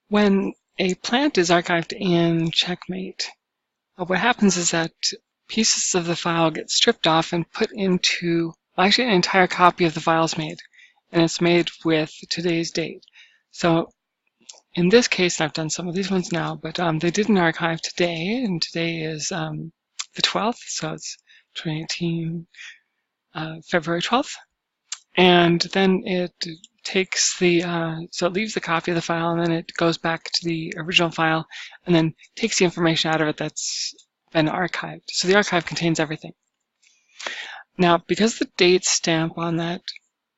When a plant is archived in Checkmate, what happens is that pieces of the file get stripped off and put into, well, actually an entire copy of the file is made, and it's made with today's date. So in this case, I've done some of these ones now, but they did an archive today, and today is the 12th, so it's 2018, February 12th. And then it takes the, so it leaves the copy of the file, and then it goes back to the original file, and then takes the information out of it that's been archived. So the archive contains everything. Now, because the date stamp on that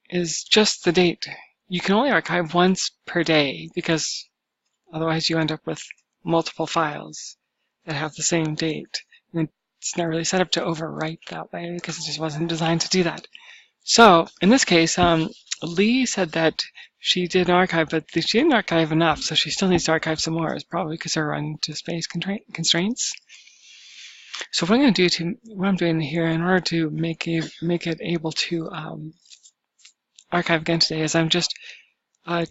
is just the date, you can only archive once per day, because otherwise you end up with multiple files that have the same date. And it's not really set up to overwrite that way, because it just wasn't designed to do that. So in this case, Lee said that she did an archive, but she didn't archive enough, so she still needs to archive some more. It's probably because they're running to space constraints. So what I'm doing here in order to make it able to archive again today is I'm just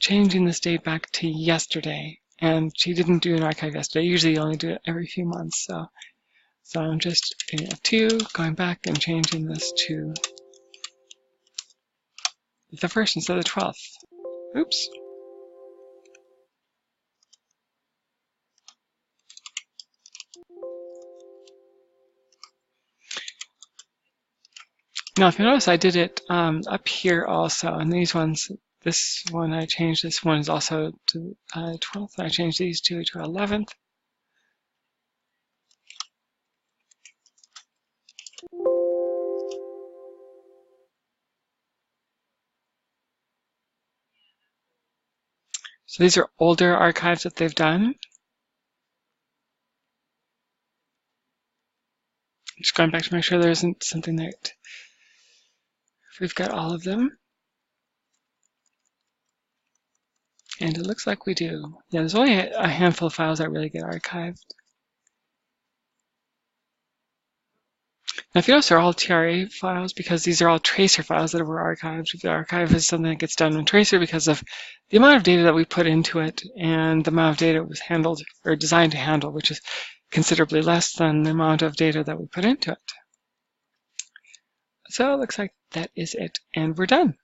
changing this date back to yesterday. And she didn't do an archive yesterday. Usually you only do it every few months. So I'm just doing F2, going back and changing this to the 1st instead of the 12th. Oops. Now, if you notice, I did it up here also, and these ones, this one I changed, this one is also to 12th, I changed these two to 11th. So these are older archives that they've done. Just going back to make sure there isn't something that we've got all of them. And it looks like we do. Yeah, there's only a handful of files that really get archived. Now, if you notice, they're all TRA files because these are all tracer files that were archived. The archive is something that gets done in tracer because of the amount of data that we put into it and the amount of data it was handled or designed to handle, which is considerably less than the amount of data that we put into it. So it looks like that is it, and we're done.